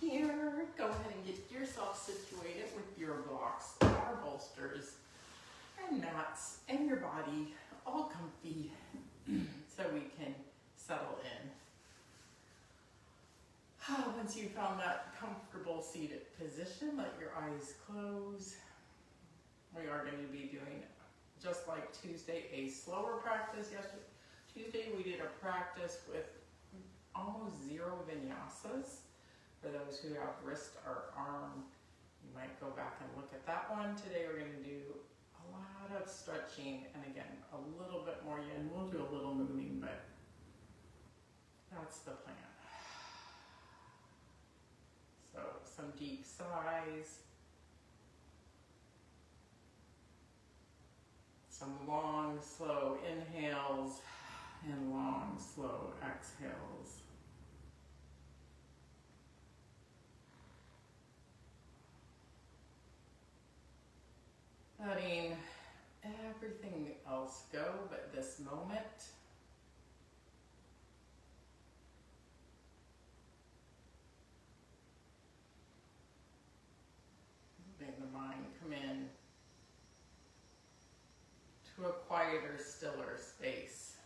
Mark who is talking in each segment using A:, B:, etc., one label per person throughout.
A: here, go ahead and get yourself situated with your blocks, or bolsters, and mats, and your body all comfy so we can settle in. Once you've found that comfortable seated position, let your eyes close. We are going to be doing, just like Tuesday, a slower practice. Yesterday, Tuesday we did a practice with almost 0 vinyasas. For those who have wrist or arm, you might go back and look at that one. Today we're going to do a lot of stretching and again, a little bit more yin. We'll do a little moving, but that's the plan. So some deep sighs, some long, slow inhales, and long, slow exhales. Letting everything else go but this moment. Letting the mind come in to a quieter, stiller space.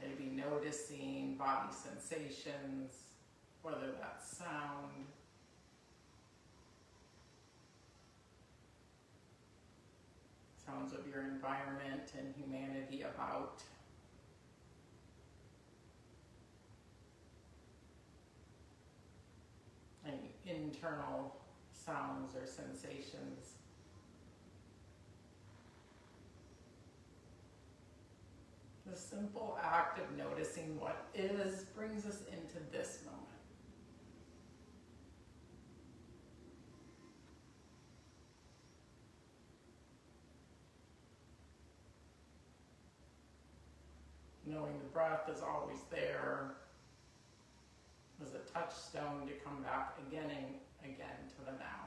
A: Maybe noticing body sensations, whether that's sound, sounds of your environment and humanity about. Any internal sounds or sensations. The simple act of noticing what is brings us into this moment. Knowing the breath is always there as a touchstone to come back again and again to the now.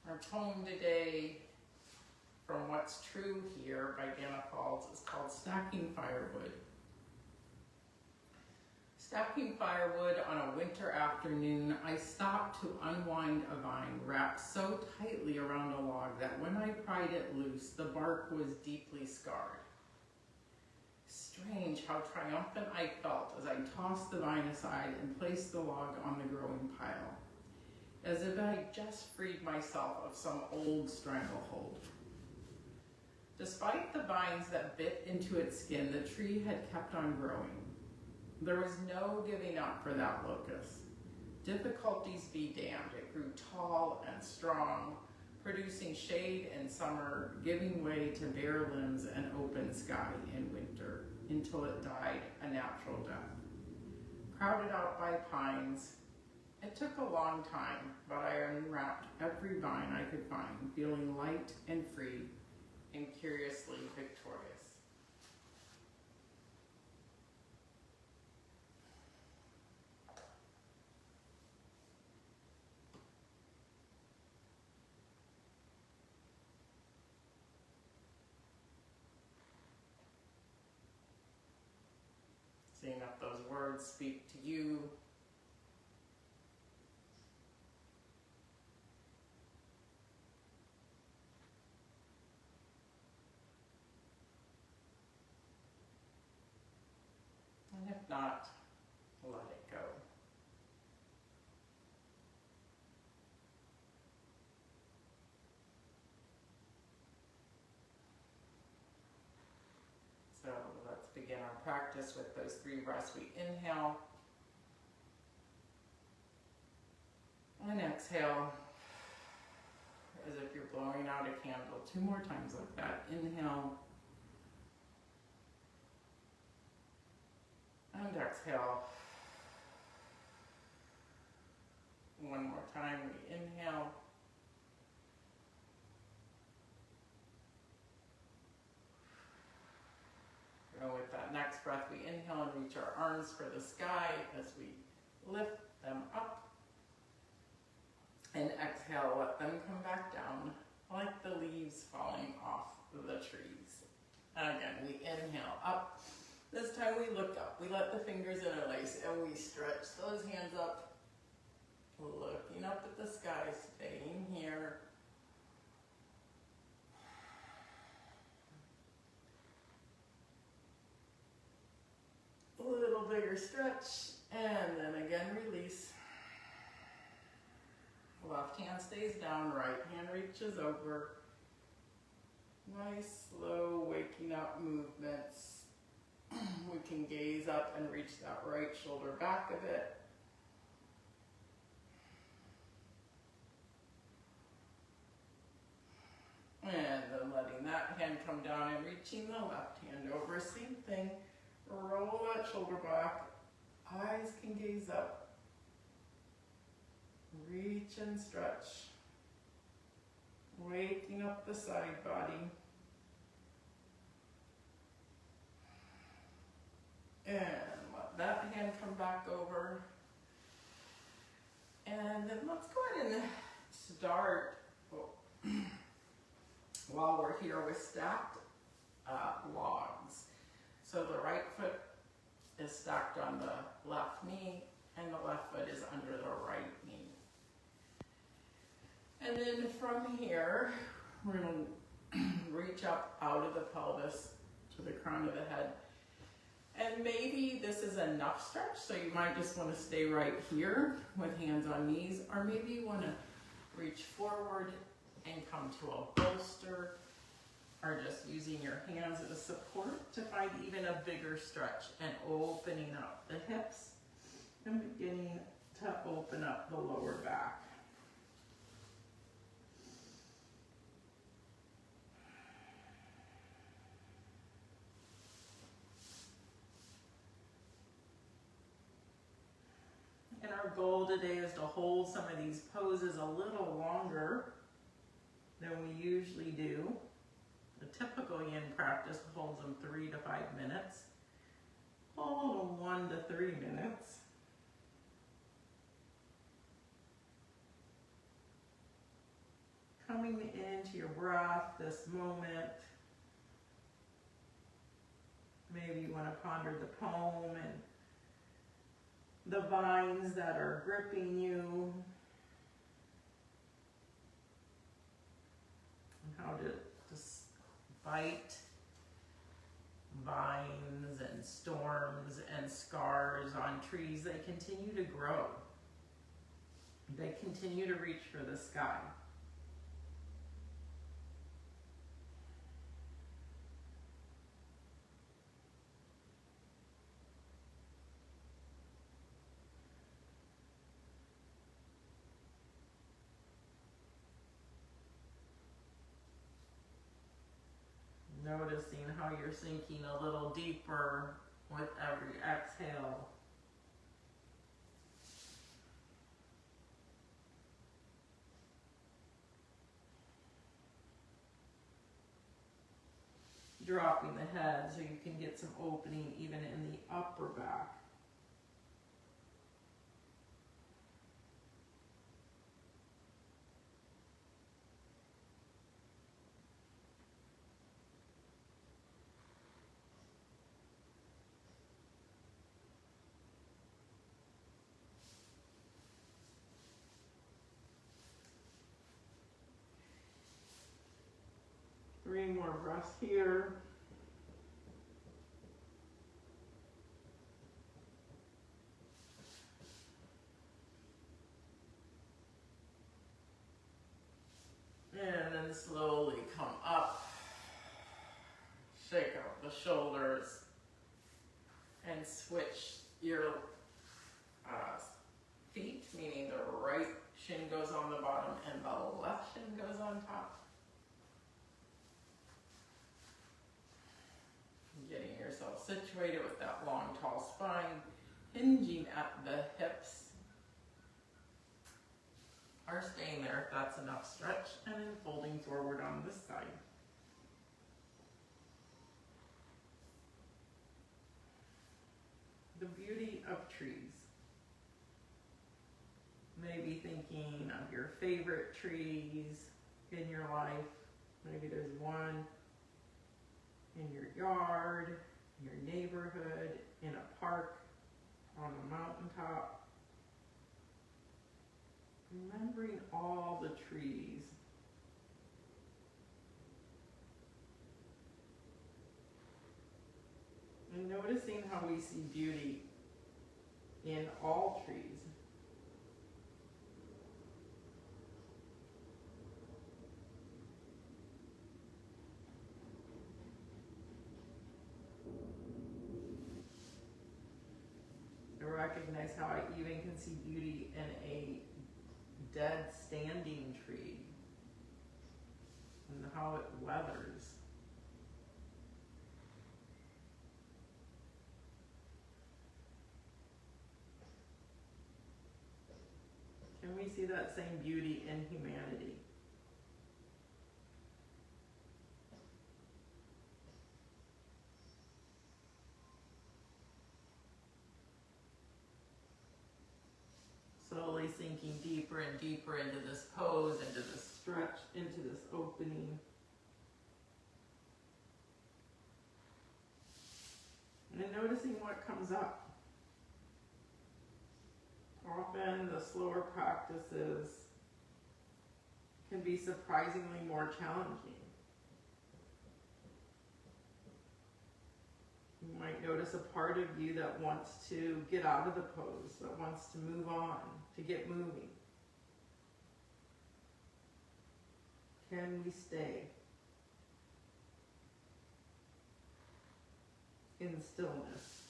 A: Our poem today, from What's True Here by Dana Falls, is called Stacking Firewood. Stacking firewood on a winter afternoon, I stopped to unwind a vine wrapped so tightly around a log that when I pried it loose, the bark was deeply scarred. Strange how triumphant I felt as I tossed the vine aside and placed the log on the growing pile, as if I had just freed myself of some old stranglehold. Despite the vines that bit into its skin, the tree had kept on growing. There was no giving up for that locust. Difficulties be damned, it grew tall and strong, producing shade in summer, giving way to bare limbs and open sky in winter, until it died a natural death. Crowded out by pines, it took a long time, but I unwrapped every vine I could find, feeling light and free and curiously victorious. Seeing if those words speak to you. And if not, let it go. So let's begin our practice with those 3 breaths. We inhale and exhale as if you're blowing out a candle. 2 more times like that. Inhale and exhale. 1 more time. We inhale arms for the sky as we lift them up. And exhale, let them come back down like the leaves falling off the trees. And again, we inhale up. This time we look up. We let the fingers interlace and we stretch those hands up, looking up at the sky, staying here. A little bigger stretch, and then again release. Left hand stays down, right hand reaches over. Nice, slow, waking up movements. We can gaze up and reach that right shoulder back a bit. And then letting that hand come down and reaching the left hand over. Same thing. Roll that shoulder back. Eyes can gaze up. Reach and stretch. Waking up the side body. And let that hand come back over. And then let's go ahead and start, while we're here, with stacked logs. So the right foot is stacked on the left knee, and the left foot is under the right knee. And then from here, we're going to reach up out of the pelvis to the crown of the head. And maybe this is enough stretch, so you might just want to stay right here with hands on knees, or maybe you want to reach forward and come to a bolster, or just using your hands as a support to find even a bigger stretch and opening up the hips and beginning to open up the lower back. And our goal today is to hold some of these poses a little longer than we usually do. The typical yin practice holds them 3 to 5 minutes. Hold them 1 to 3 minutes. Coming into your breath, this moment. Maybe you want to ponder the poem and the vines that are gripping you, and how to despite vines and storms and scars on trees, they continue to grow. They continue to reach for the sky. Noticing how you're sinking a little deeper with every exhale. Dropping the head so you can get some opening even in the upper back. Three more breaths here. And then slowly come up. Shake out the shoulders. And switch your feet, meaning the right shin goes on the bottom and the left shin goes on top. Getting yourself situated with that long, tall spine, hinging at the hips, or staying there if that's enough stretch, and then folding forward on this side. The the beauty of trees. Maybe thinking of your favorite trees in your life. Maybe there's one in your yard, your neighborhood, in a park, on a mountaintop. Remembering all the trees. And noticing how we see beauty in all trees. I recognize how I even can see beauty in a dead standing tree and how it weathers. Can we see that same beauty in humanity? Slowly sinking deeper and deeper into this pose, into this stretch, into this opening. And then noticing what comes up. Often the slower practices can be surprisingly more challenging. You might notice a part of you that wants to get out of the pose, that wants to move on, to get moving. Can we stay in stillness?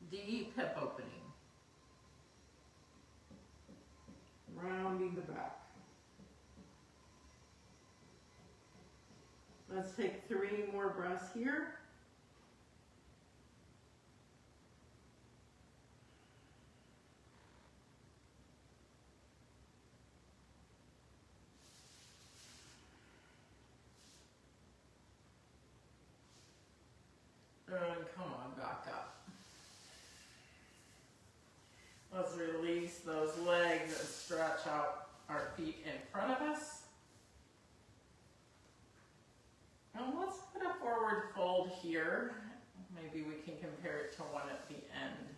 A: Deep hip opening. Rounding the back. Let's take 3 more breaths here. And come on, back up. Let's release those legs and stretch out our feet in front of us. And let's put a forward fold here. Maybe we can compare it to one at the end.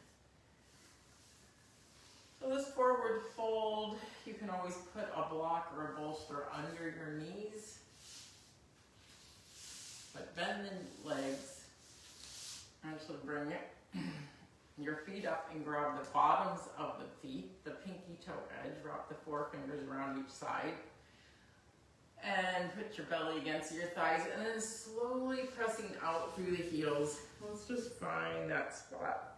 A: So this forward fold, you can always put a block or a bolster under your knees. But bend the legs. Actually bring your feet up and grab the bottoms of the feet, the pinky toe edge, wrap the forefingers around each side. And put your belly against your thighs and then slowly pressing out through the heels. Let's just find that spot.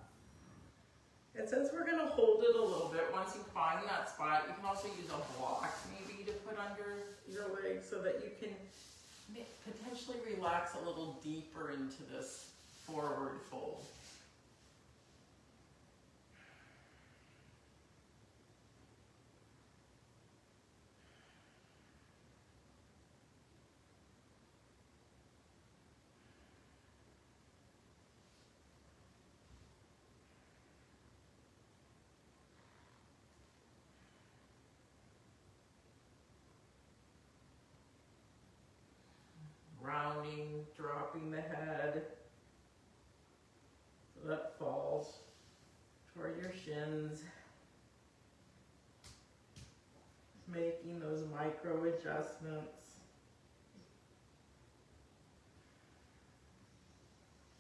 A: And since we're going to hold it a little bit, once you find that spot, you can also use a block maybe to put under your legs so that you can potentially relax a little deeper into this forward fold. Rounding, dropping the head so that falls toward your shins. Making those micro adjustments.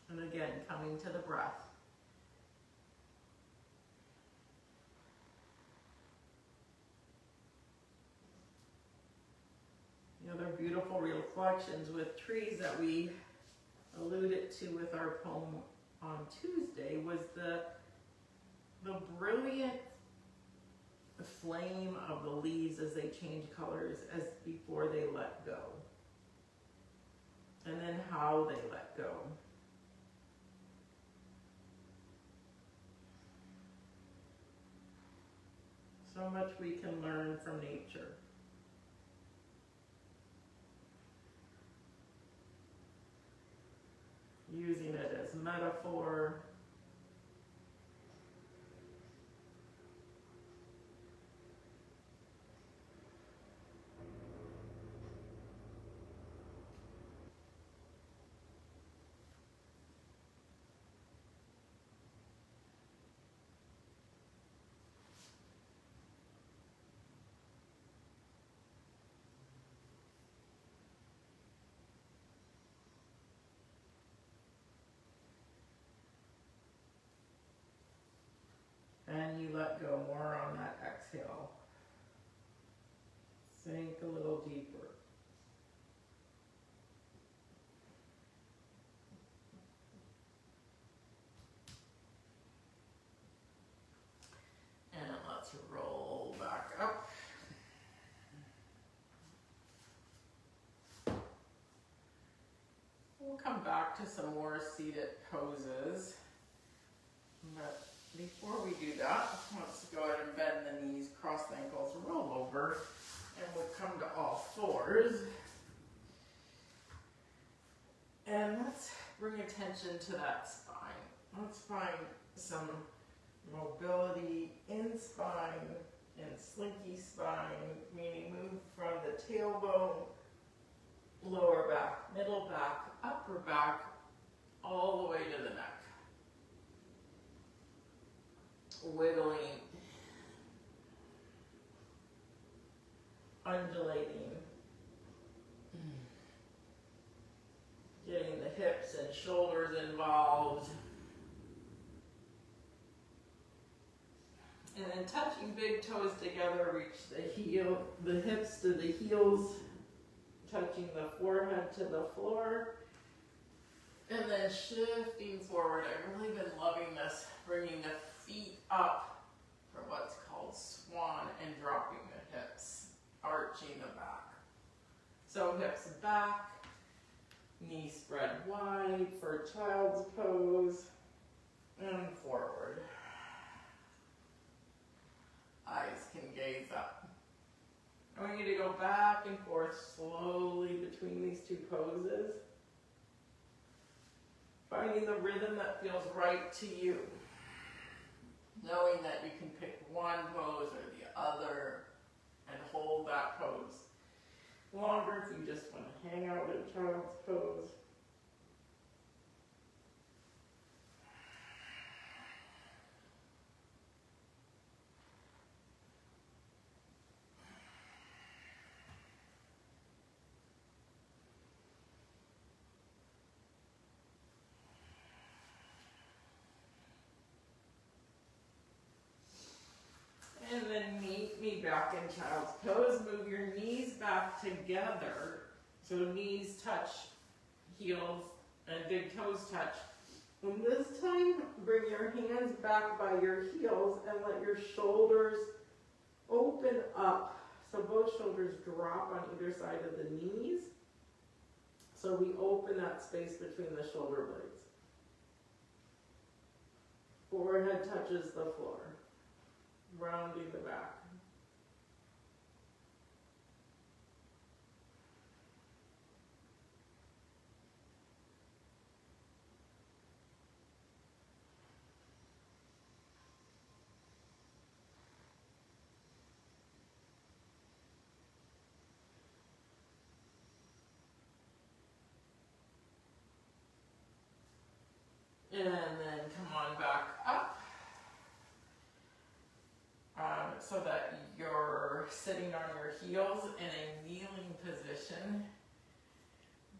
A: And again, coming to the breath. reflections with trees that we alluded to with our poem on Tuesday was the brilliant flame of the leaves as they change colors as before they let go. And then how they let go. So much we can learn from nature. Using it as metaphor. And you let go more on that exhale. Sink a little deeper. And let's roll back up. We'll come back to some more seated poses. But before we do that, let's go ahead and bend the knees, cross the ankles, roll over, and we'll come to all fours. And let's bring attention to that spine. Let's find some mobility in spine and slinky spine, meaning move from the tailbone, lower back, middle back, upper back, all the way to the neck. Wiggling, undulating, getting the hips and shoulders involved, and then touching big toes together, reach the hips to the heels, touching the forehead to the floor, and then shifting forward. I've really been loving this, bringing the feet up for what's called swan and dropping the hips, arching the back. So hips back, knees spread wide for child's pose, and forward. Eyes can gaze up. I want you to go back and forth slowly between these two poses, finding the rhythm that feels right to you. Knowing that you can pick one pose or the other and hold that pose longer if you just want to hang out in child's pose. And then meet me back in child's pose. Move your knees back together. So knees touch, heels, and big toes touch. And this time, bring your hands back by your heels and let your shoulders open up. So both shoulders drop on either side of the knees. So we open that space between the shoulder blades. Forehead touches the floor. Rounding the back. And then come on back up. So that you're sitting on your heels in a kneeling position.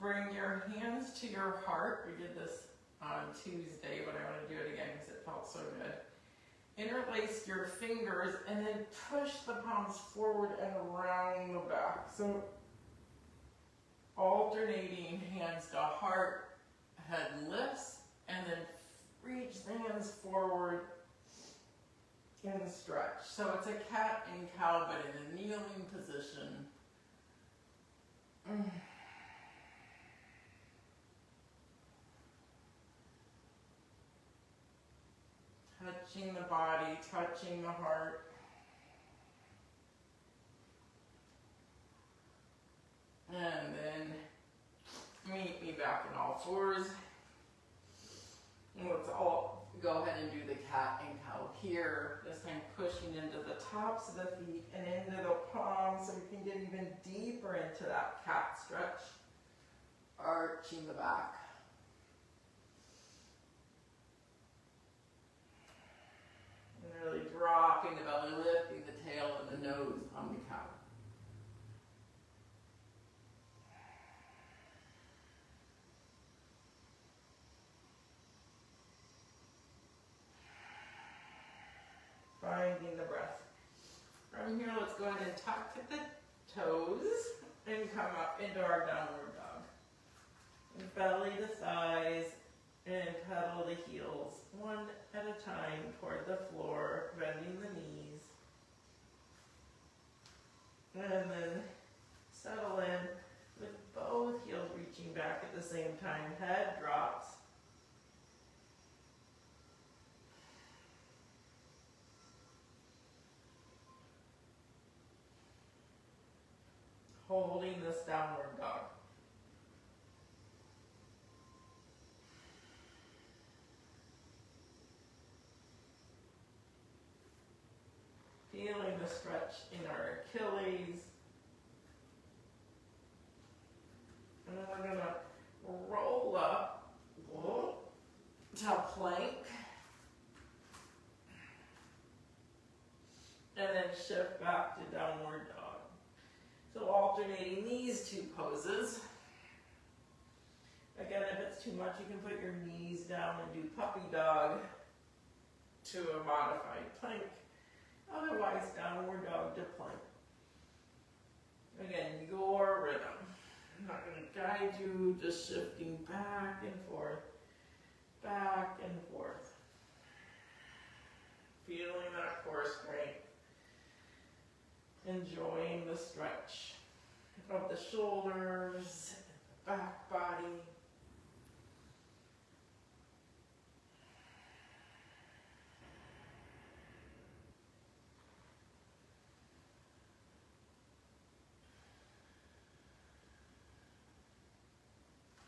A: Bring your hands to your heart. We did this on Tuesday, but I want to do it again because it felt so good. Interlace your fingers and then push the palms forward and around the back. So Alternating hands to heart, head lifts, and then reach the hands forward and stretch. So it's a cat and cow, but in a kneeling position. Touching the body, touching the heart. And then meet me back in all fours. And let's all go ahead and do the cat and cow here. This time pushing into the tops of the feet and into the palms so we can get even deeper into that cat stretch. Arching the back. And really dropping the belly, lifting the tail and the nose on the cow. Finding the breath. From here, let's go ahead and tuck the toes and come up into our downward dog. And belly the thighs and pedal the heels one at a time toward the floor, bending the knees. And then settle in with both heels reaching back at the same time. Head drops. Holding this downward dog. Feeling the stretch in our Achilles. And then we're going to roll up to plank. And then shift back to downward dog. So alternating these two poses. Again, if it's too much, you can put your knees down and do puppy dog to a modified plank. Otherwise, downward dog to plank. Again, your rhythm. I'm not going to guide you, just shifting back and forth, back and forth. Feeling that core strength. Enjoying the stretch of the shoulders, back body.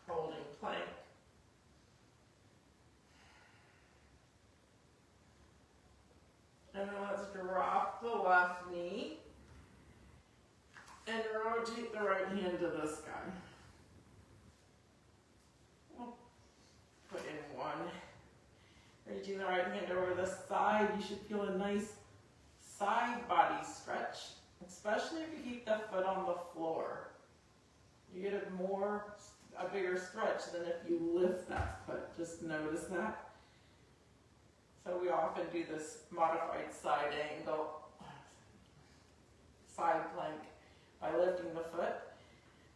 A: Holding plank. And then let's drop the left knee. And rotate the right hand to the sky. We'll put in one. Reaching the right hand over the side. You should feel a nice side body stretch, especially if you keep that foot on the floor. You get a bigger stretch than if you lift that foot. Just notice that. So we often do this modified side angle, side plank, by lifting the foot,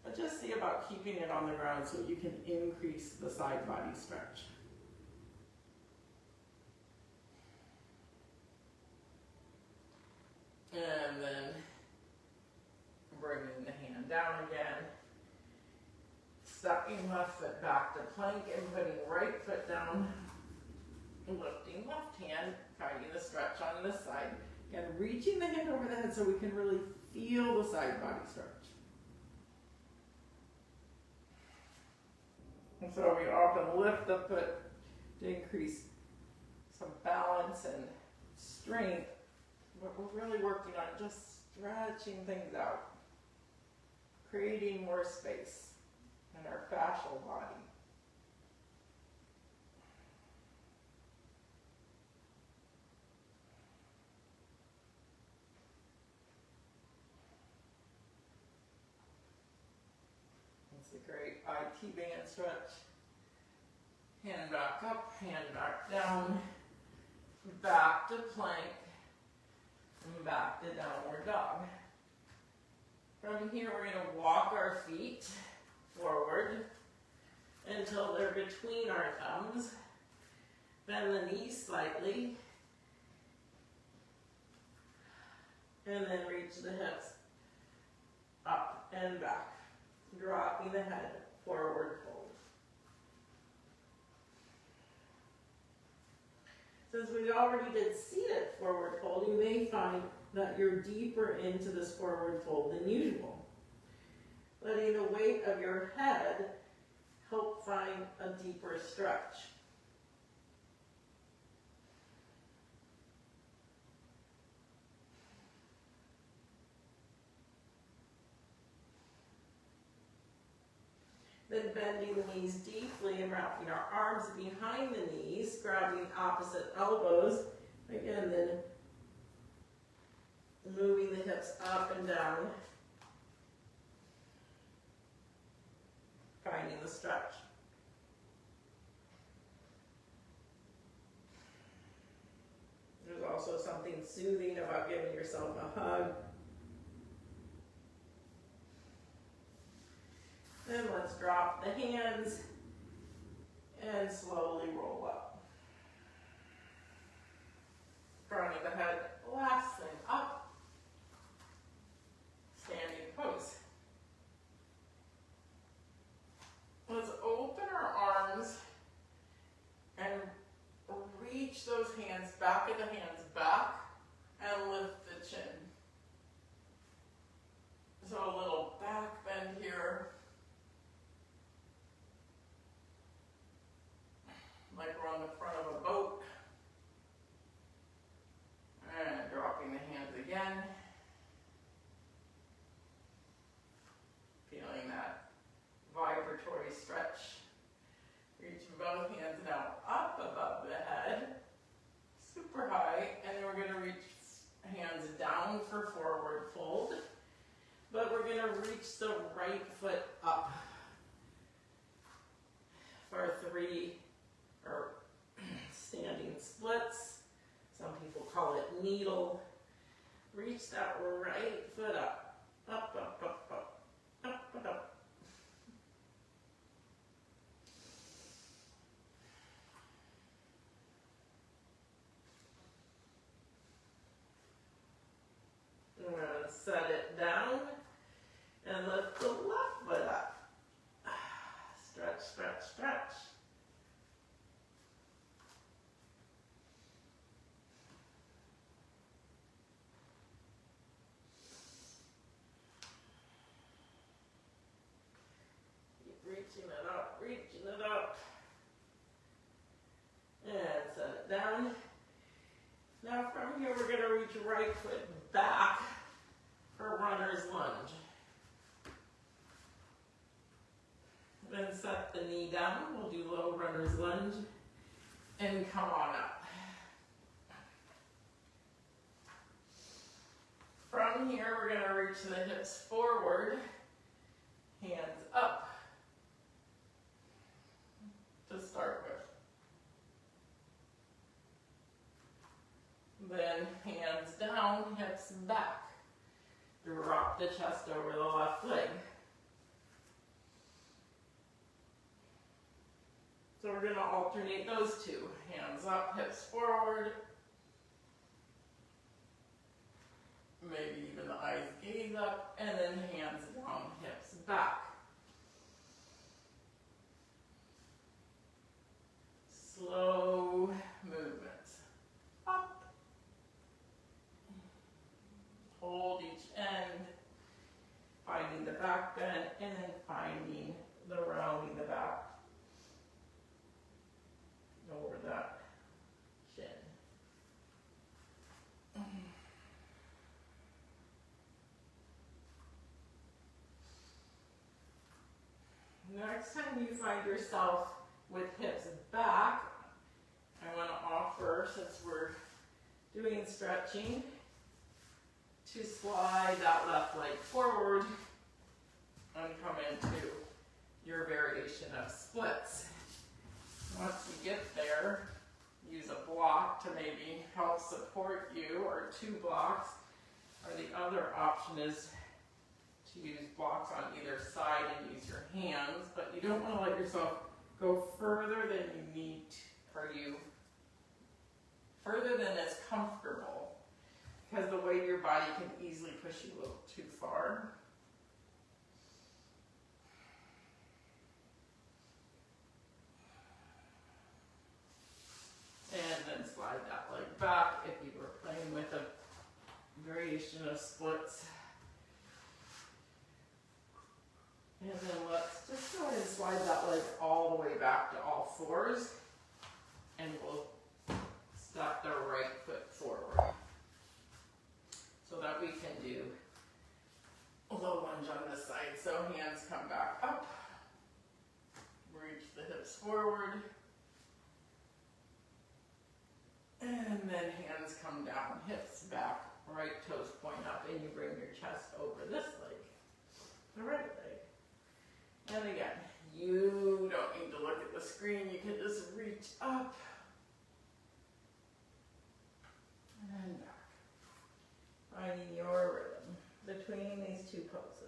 A: but just see about keeping it on the ground so you can increase the side body stretch. And then bringing the hand down again, stepping left foot back to plank and putting right foot down, lifting left hand, guiding the stretch on this side. Again, reaching the hand over the head so we can really feel the side body stretch. And so we often lift the foot to increase some balance and strength, but we're really working on just stretching things out, creating more space in our fascial body. A great IT band stretch. Hand back up, hand back down, back to plank, and back to downward dog. From here, we're going to walk our feet
B: forward until they're between our thumbs. Bend the knees slightly. And then reach the hips up and back, dropping the head, forward fold. Since we already did seated forward fold, you may find that you're deeper into this forward fold than usual. Letting the weight of your head help find a deeper stretch. Then bending the knees deeply and wrapping our arms behind the knees, grabbing opposite elbows. Again, then moving the hips up and down, finding the stretch. There's also something soothing about giving yourself a hug. Then let's drop the hands and slowly roll up. Front of the head, last thing up. Standing pose. Let's open our arms and reach those hands, back of the hands back, and lift the chin. So a little back bend here. Like we're on the front of a boat. And dropping the hands again. Feeling that vibratory stretch. Reaching both hands now up above the head. Super high. And then we're going to reach hands down for forward fold. But we're going to reach the right foot up for 3 or standing splits. Some people call it needle. Reach that right foot up. Up, up, up, up. Up, up, up. I'm going to set it down and lift the left foot up. Stretch, stretch, stretch. Reaching it up, reaching it up. And set it down. Now from here we're going to reach right foot back for runner's lunge. Then set the knee down. We'll do low runner's lunge. And come on up. From here we're going to reach the hips forward. Hands up. To start with. Then hands down, hips back. Drop the chest over the left leg. So we're going to alternate those two. Hands up, hips forward. Maybe even the eyes gaze up, and then hands down, hips back. Slow movements. Up. Hold each end. Finding the back bend, and then finding the rounding the back. Over that chin. Next time you find yourself with hips back, I want to offer, since we're doing stretching, to slide that left leg forward and come into your variation of splits. Once you get there, use a block to maybe help support you, or 2 blocks, or the other option is to use blocks on either side and use your hands, but you don't want to let yourself go further than you need further than is comfortable, because the weight of your body can easily push you a little too far. And then slide that leg back if you were playing with a variation of splits. And then let's just go ahead and slide that leg all the way back to all fours. And we'll step the right foot forward. So that we can do a low lunge on this side. So hands come back up. Reach the hips forward. And then hands come down, hips back, right toes point up, and you bring your chest over this leg, the right leg. And again, you don't need to look at the screen, you can just reach up and back, finding your rhythm between these two poses.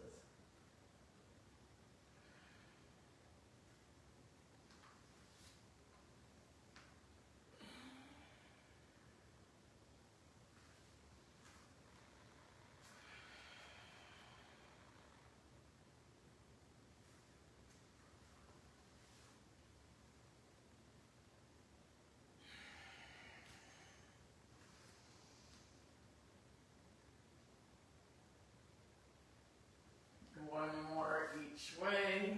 B: One more each way.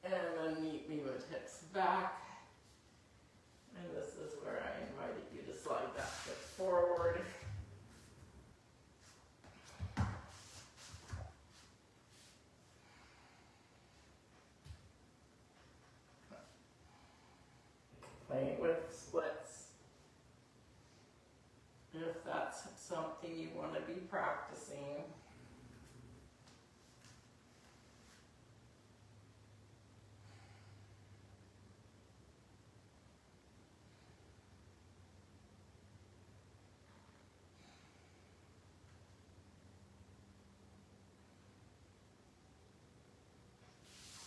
B: And then meet me with hips back. And this is where I invited you to slide that foot forward. Playing with splits. If that's something you want to be practicing.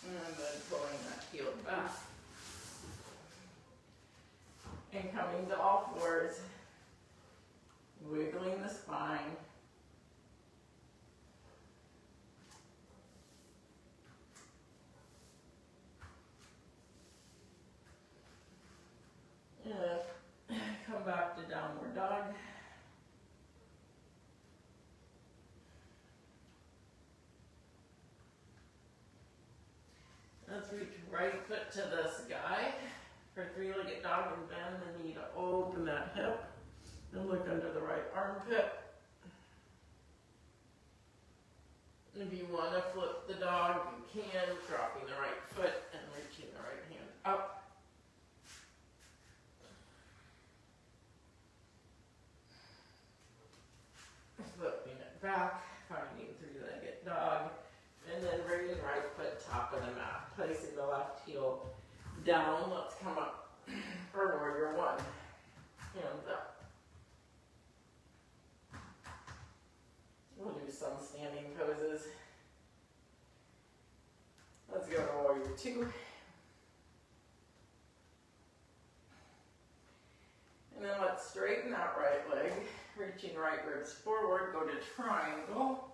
B: And then pulling that heel back. And coming to all fours. Wiggling the spine. And come back to downward dog. Let's reach right foot to this guy. For three-legged dog, and bend the knee to open that hip. And look under the right armpit. If you want to flip the dog, you can, dropping the right foot and reaching the right hand up. Flipping it back, finding three-legged dog, and then bringing right foot top of the mat, placing the left heel down. Let's come up for warrior one. Hands up. We'll do some standing poses. Let's go to warrior two. And then let's straighten that right leg, reaching right ribs forward, go to triangle.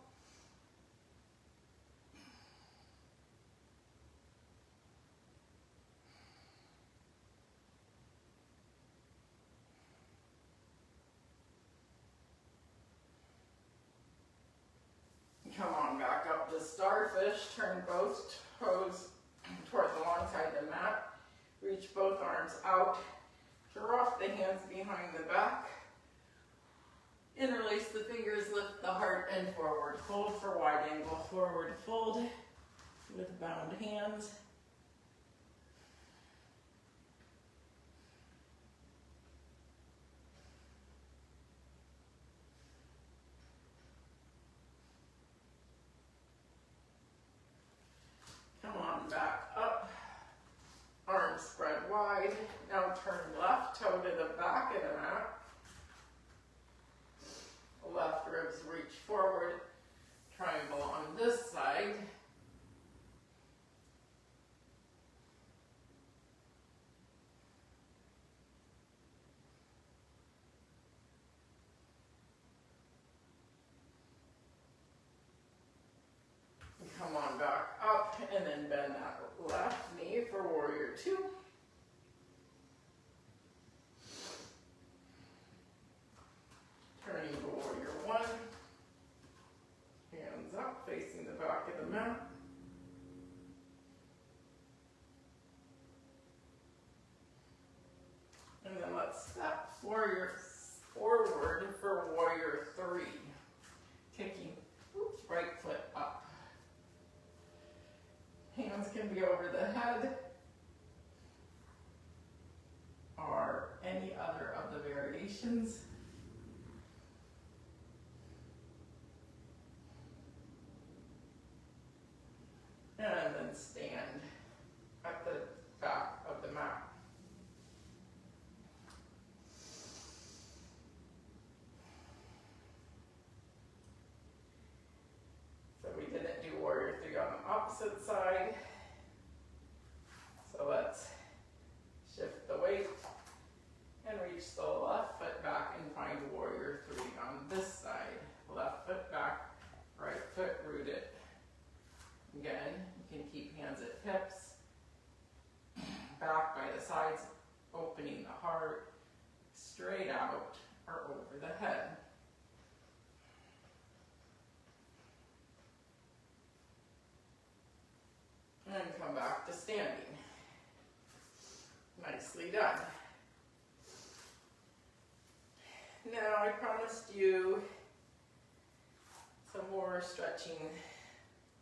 B: Come on back up to starfish, turn both toes towards the long side of the mat, reach both arms out, drop the hands behind the back, interlace the fingers, lift the heart and forward fold for wide angle, forward fold with bound hands. Come on back up, arms spread wide. Now turn left toe to the back of the mat. Left ribs reach forward, then that left knee for warrior two. Turning to warrior one. Hands up, facing the back of the mat. And then let's step warrior forward for warrior three. Kicking right foot up. Hands can be over the head or any other of the variations. And then stand at the back of the mat. So we didn't do warrior three on the opposite side. So let's shift the weight and reach the left foot back and find warrior three on this side. Left foot back, right foot rooted. Again, you can keep hands at hips, back by the sides, opening the heart, straight out or over the head. And come back to standing. Nicely done. Now I promised you some more stretching,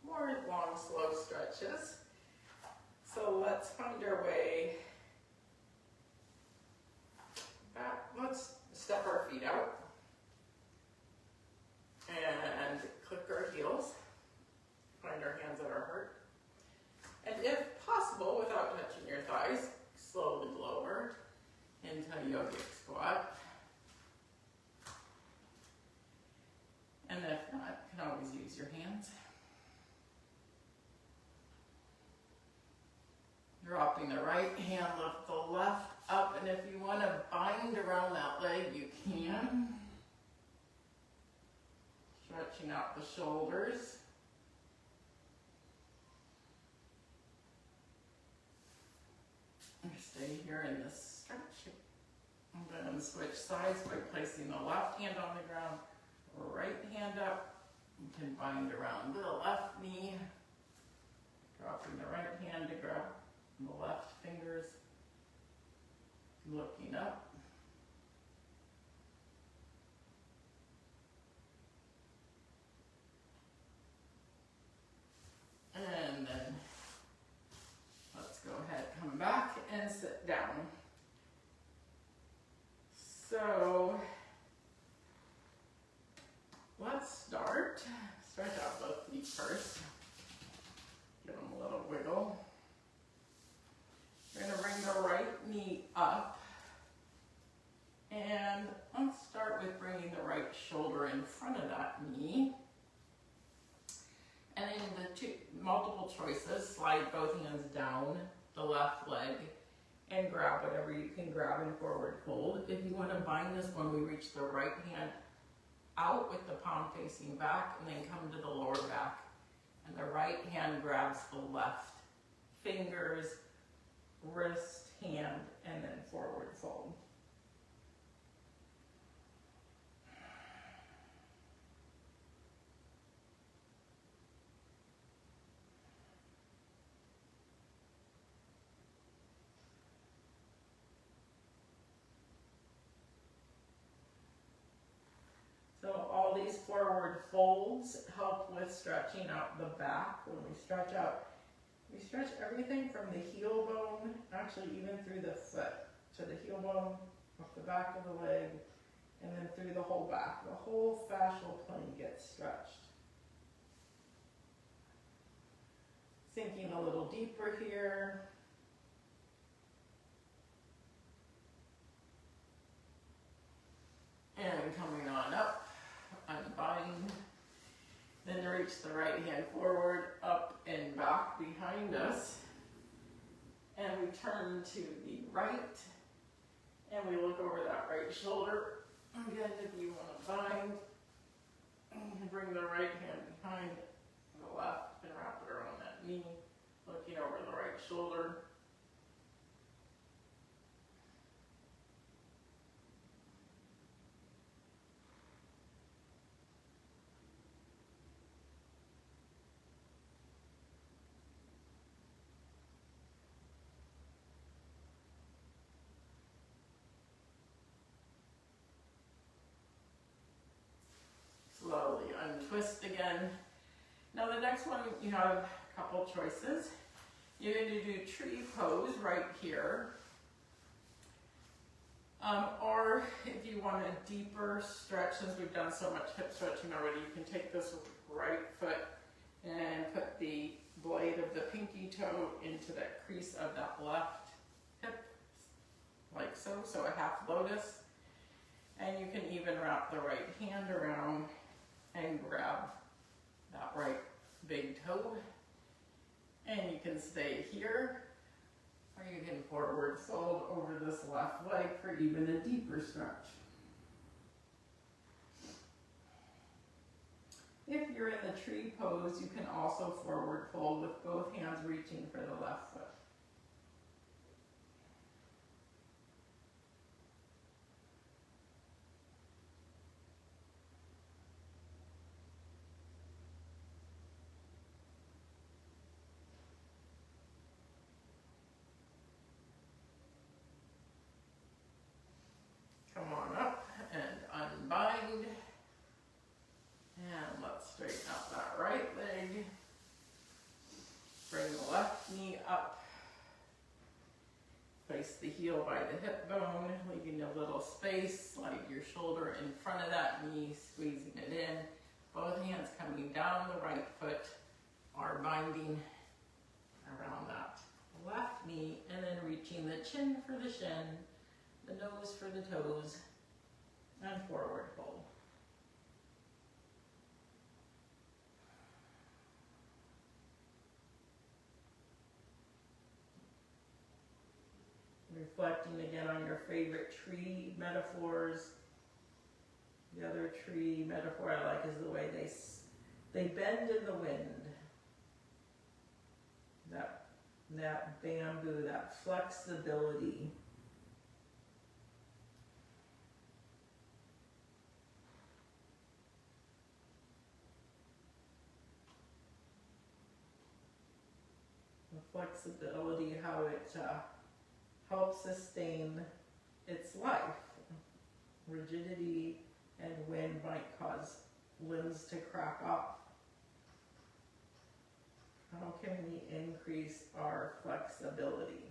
B: more long, slow stretches. So let's find our way back. Let's step our feet out and click our heels. Find our hands at our heart. And if possible, without touching your thighs, slowly lower into yogic squat. And if not, you can always use your hands. Dropping the right hand, lift the left up, and if you want to bind around that leg, you can. Stretching out the shoulders. Stay here in this stretch. I'm going to switch sides by placing the left hand on the ground, right hand up. You can bind around the left knee, dropping the right hand to grab the left fingers, looking up. And then let's go ahead, come back and sit down. So let's start. Stretch out both feet first. Give them a little wiggle. We're going to bring the right knee up. And let's start with bringing the right shoulder in front of that knee. And in the multiple choices, slide both hands down the left leg and grab whatever you can grab in forward fold. If you want to bind this one, we reach the right hand out with the palm facing back and then come to the lower back. And the right hand grabs the left fingers, wrist, hand, and then forward fold. So all these forward folds help with stretching out the back. When we stretch out, we stretch everything from the heel bone, actually even through the foot, to the heel bone, up the back of the leg, and then through the whole back. The whole fascial plane gets stretched. Sinking a little deeper here. And coming on up, unbind. Then reach the right hand forward, up and back behind us. And we turn to the right. And we look over that right shoulder. Again, if you want to bind, you can bring the right hand behind the left and wrap it around that knee. Looking over shoulder. Slowly untwist again. Now the next one, you have a couple choices. You're going to do tree pose right here. Or if you want a deeper stretch, since we've done so much hip stretching already, you can take this right foot and put the blade of the pinky toe into that crease of that left hip, like so, so a half lotus. And you can even wrap the right hand around and grab that right big toe. And you can stay here, or you can forward fold over this left leg for even a deeper stretch. If you're in the tree pose, you can also forward fold with both hands reaching for the left foot. Come on up and unbind. And let's straighten out that right leg. Bring the left knee up. Place the heel by the hip bone, leaving a little space. Slide your shoulder in front of that knee, squeezing it in. Both hands coming down the right foot are binding around that left knee, and then reaching the chin for the shin, the nose for the toes, and forward fold. Reflecting again on your favorite tree metaphors. The other tree metaphor I like is the way they bend in the wind. That bamboo, that flexibility. The flexibility, how it helps sustain its life. Rigidity and wind might cause limbs to crack up. How can we increase our flexibility?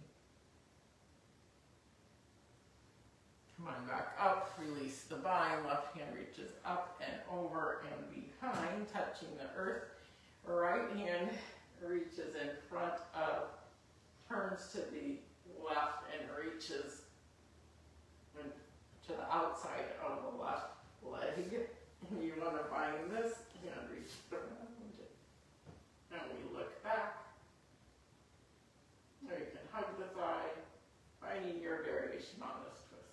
B: Come on back up, release the bind, left hand reaches up and over and behind, touching the earth. Right hand reaches in front of, turns to the left and reaches to the outside of the left leg. You want to bind this hand, reach around, and we look back. Or you can hug the thigh, finding your variation on this twist.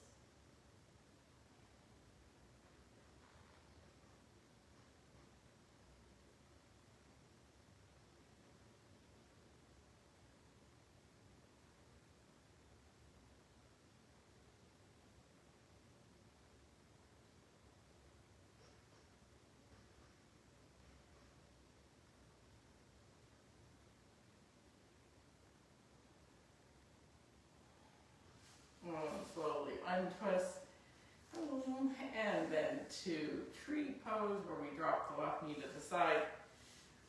B: Slowly untwist, and then to tree pose where we drop the left knee to the side,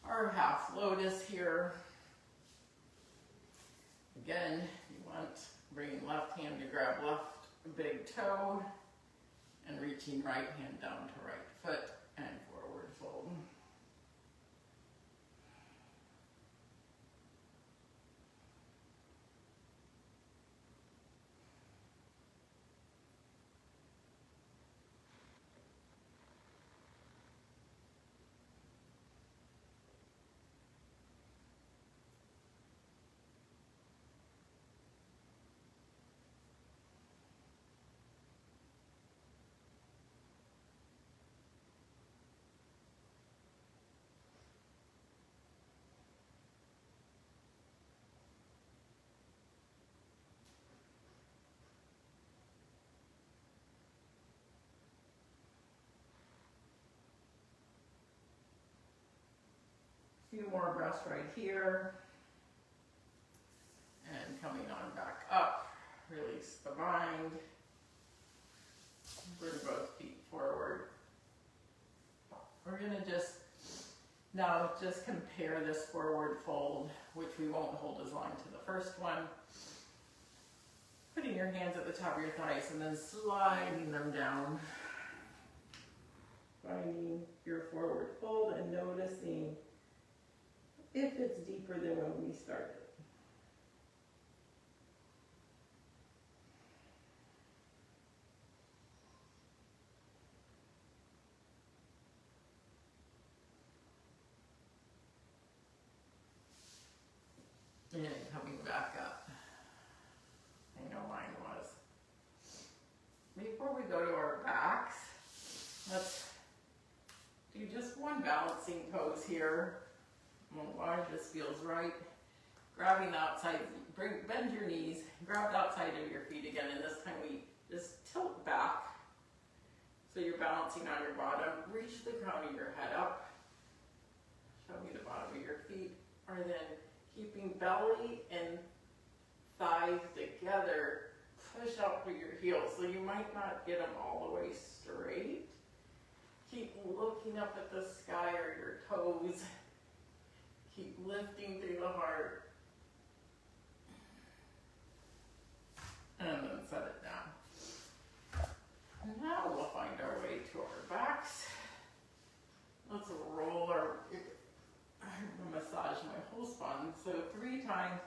B: our half lotus here. Again, you want bringing left hand to grab left big toe and reaching right hand down to right foot and forward fold. few more breaths right here. And coming on back up, release the mind. Bring both feet forward. We're gonna now just compare this forward fold, which we won't hold as long to the first one. Putting your hands at the top of your thighs and then sliding them down. Finding your forward fold and noticing if it's deeper than when we started. And coming back up. I know mine was. Before we go to our backs, let's do just one balancing pose here. Why this feels right. Grabbing the outside, bend your knees, grab the outside of your feet again, and this time we just tilt back. So you're balancing on your bottom. Reach the crown of your head up. Show me the bottom of your feet. Or then keeping belly and thighs together, push out through your heels. So you might not get them all the way straight. Keep looking up at the sky or your toes. Keep lifting through the heart. And then set it down. Now we'll find our way to our backs. Let's roll massage my whole spine. So 3 times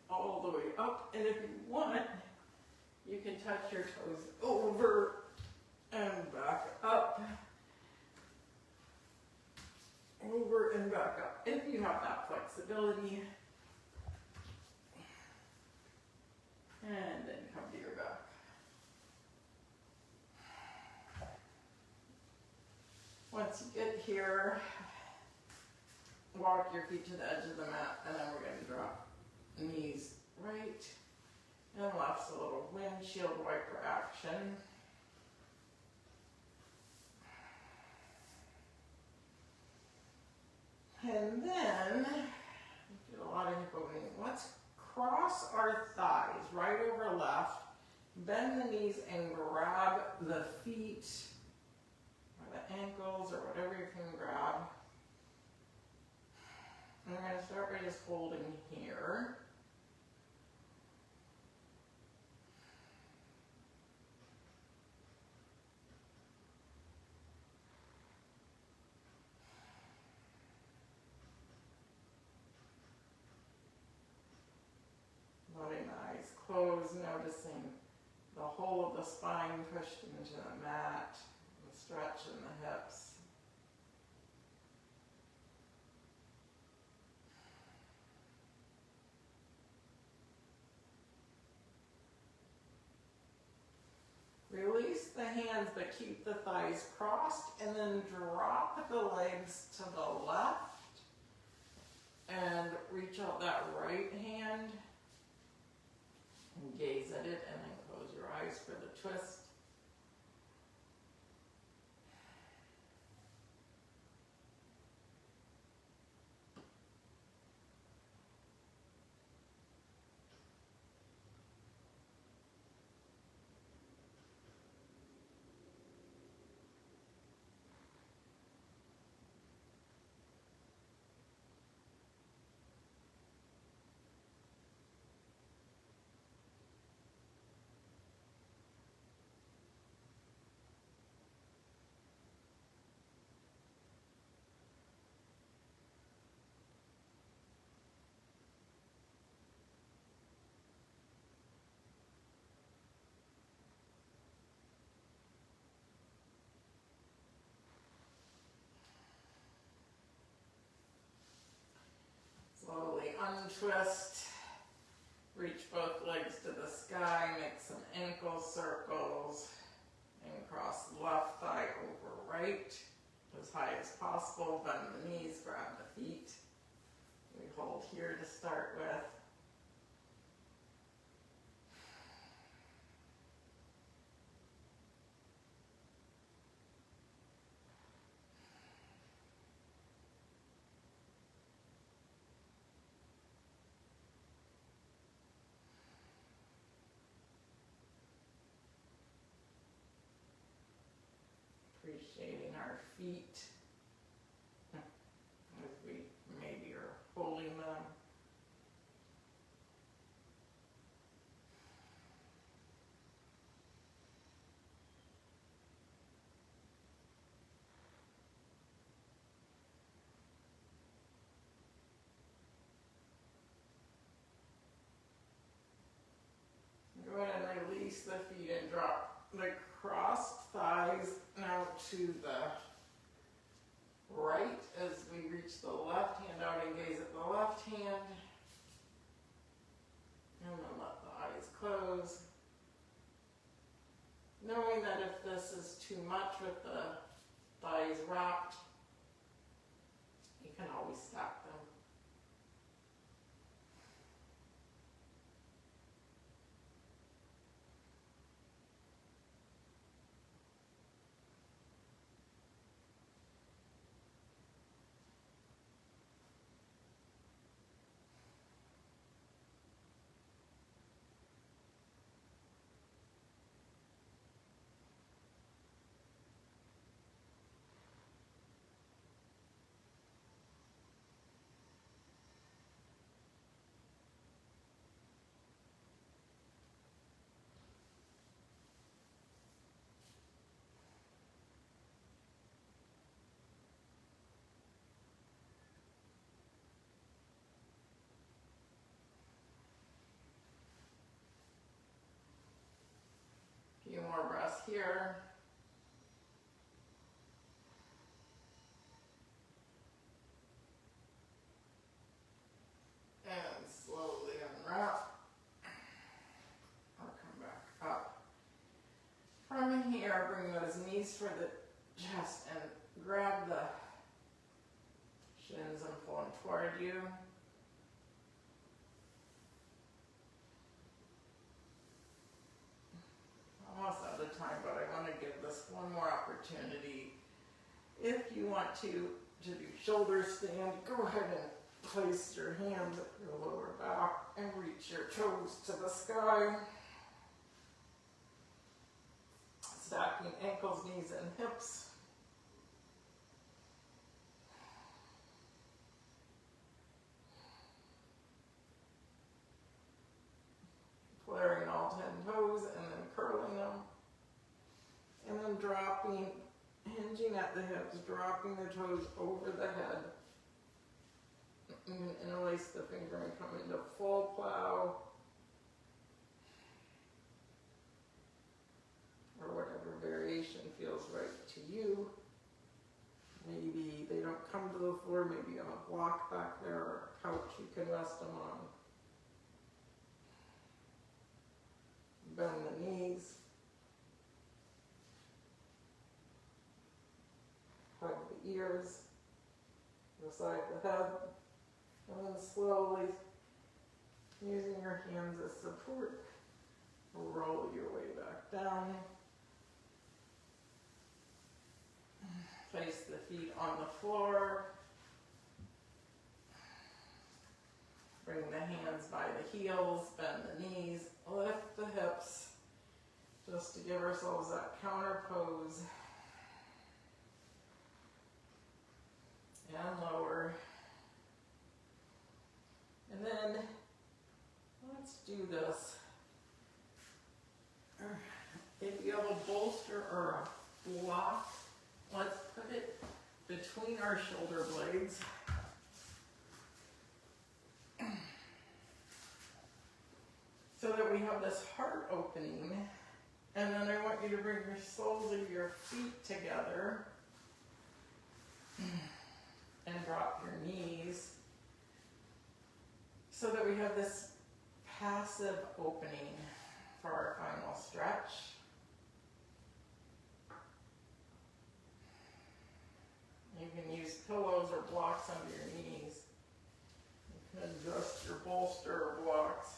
B: all the way up. And if you want, you can touch your toes over and back up. Over and back up. If you have that flexibility. And then come to your back. Once you get here, walk your feet to the edge of the mat, and then we're going to drop knees right and left, a little windshield wiper action. And then, get a lot of hip opening. Let's cross our thighs, right over left, bend the knees and grab the feet, or the ankles, or whatever you can grab. And we're going to start by just holding here. Letting the eyes close, noticing the whole of the spine pushed into the mat, and stretch in the hips. Release the hands, but keep the thighs crossed, and then drop the legs to the left, and reach out that right hand, and gaze at it, and then close your eyes for the twist. Slowly untwist, reach both legs to the sky, make some ankle circles, and cross left thigh over right, as high as possible, bend the knees, grab the feet. We hold here to start with. feet. As we maybe are holding them. Go ahead and release the feet and drop the crossed thighs now to the right as we reach the left hand out and gaze at the left hand. And then let the eyes close. Knowing that if this is too much with the thighs wrapped, you can always stack them. Few more breaths here. And slowly unwrap. Or come back up. From here, bring those knees for the chest and grab the shins and pull them toward you. Almost out of time, but I want to give this one more opportunity. If you want to do shoulder stand, go ahead and place your hands at your lower back and reach your toes to the sky. Stacking ankles, knees, and hips. Flaring all 10 toes and then curling them. And then dropping, hinging at the hips, dropping the toes over the head. You can interlace the finger and come into full plow. Or whatever variation feels right to you. Maybe they don't come to the floor, maybe on a block back there or a couch you can rest them on. Bend the knees. Hug the ears. Beside the head. And then slowly, using your hands as support, roll your way back down. Place the feet on the floor. Bring the hands by the heels, bend the knees, lift the hips, just to give ourselves that counter pose. And lower. And then, let's do this. If you have a bolster or a block, let's put it between our shoulder blades. So that we have this heart opening. And then I want you to bring your soles of your feet together. And drop your knees. So that we have this passive opening for our final stretch. You can use pillows or blocks under your knees. You can adjust your bolster or blocks.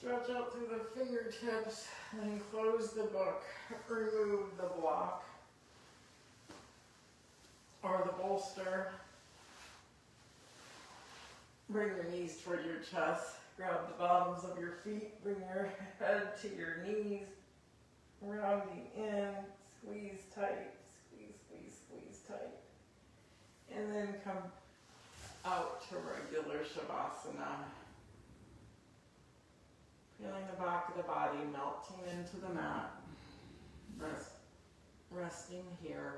B: Stretch out through the fingertips, then close the book, remove the block or the bolster. Bring your knees toward your chest, grab the bottoms of your feet, bring your head to your knees, rounding in, squeeze tight, squeeze, squeeze, squeeze tight. And then come out to regular Shavasana. Feeling the back of the body melting into the mat. Resting here.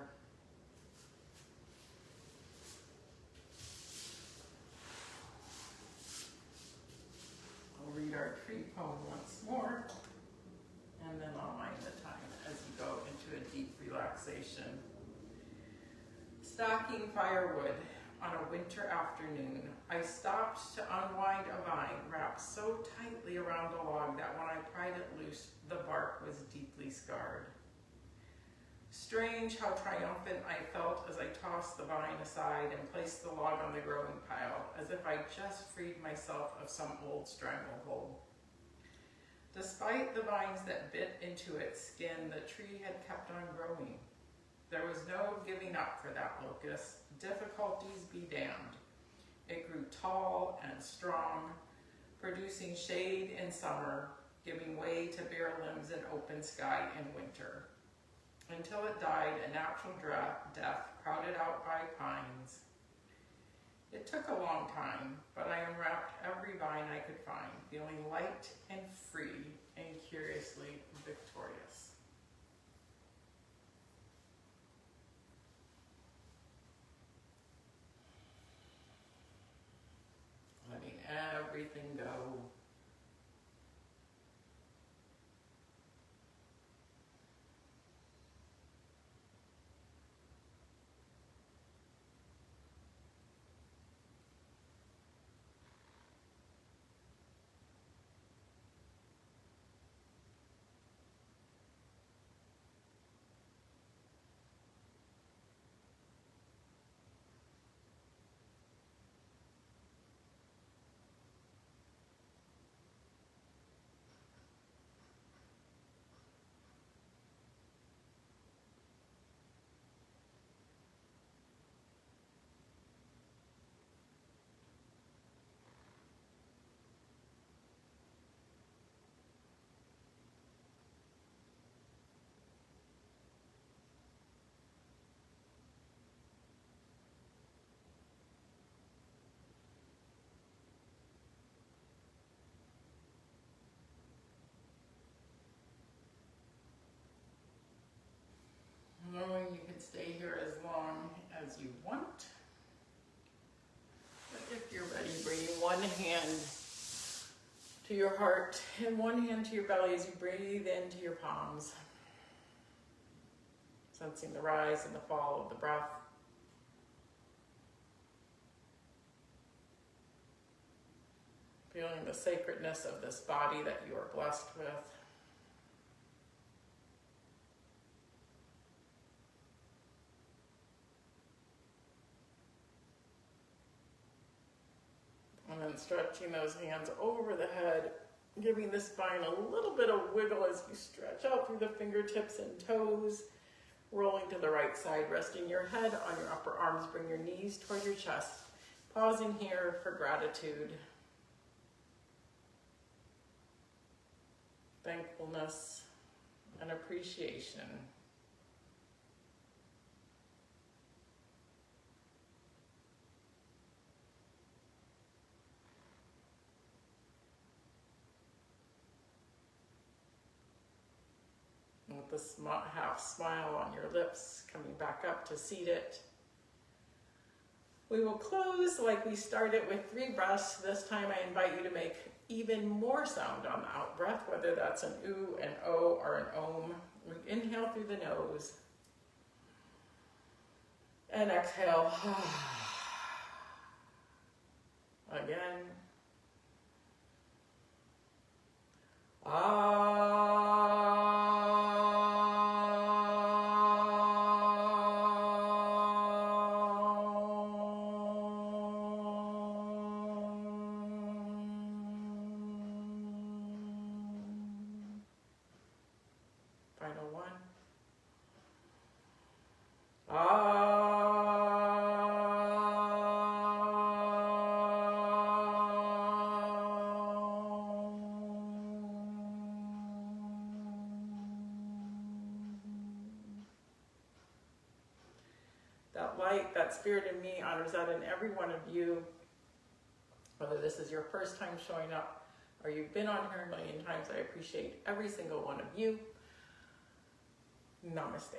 B: I'll read our tree poem once more, and then I'll mind the time as you go into a deep relaxation. Stacking firewood. On a winter afternoon, I stopped to unwind a vine wrapped so tightly around the log that when I pried it loose, the bark was deeply scarred. Strange how triumphant I felt as I tossed the vine aside and placed the log on the growing pile, as if I just freed myself of some old stranglehold. Despite the vines that bit into its skin, the tree had kept on growing. There was no giving up for that locust. Difficulties be damned. It grew tall and strong, producing shade in summer, giving way to bare limbs and open sky in winter, until it died a natural death, crowded out by pines. It took a long time, but I unwrapped every vine I could find, feeling light and free and curiously victorious. Letting everything go. Knowing you can stay here as long as you want. But if you're ready, bringing one hand to your heart and one hand to your belly as you breathe into your palms. Sensing the rise and the fall of the breath. Feeling the sacredness of this body that you are blessed with. And then stretching those hands over the head, giving the spine a little bit of wiggle as you stretch out through the fingertips and toes, rolling to the right side, resting your head on your upper arms, bring your knees toward your chest, pausing here for gratitude, thankfulness, and appreciation. With the half smile on your lips, coming back up to seat it. We will close like we started with 3 breaths. This time I invite you to make even more sound on the out breath, whether that's an ooh, an o, or an om. We inhale through the nose and exhale. Again. light, that spirit in me honors that in every one of you. Whether this is your first time showing up or you've been on here a million times, I appreciate every single one of you. Namaste.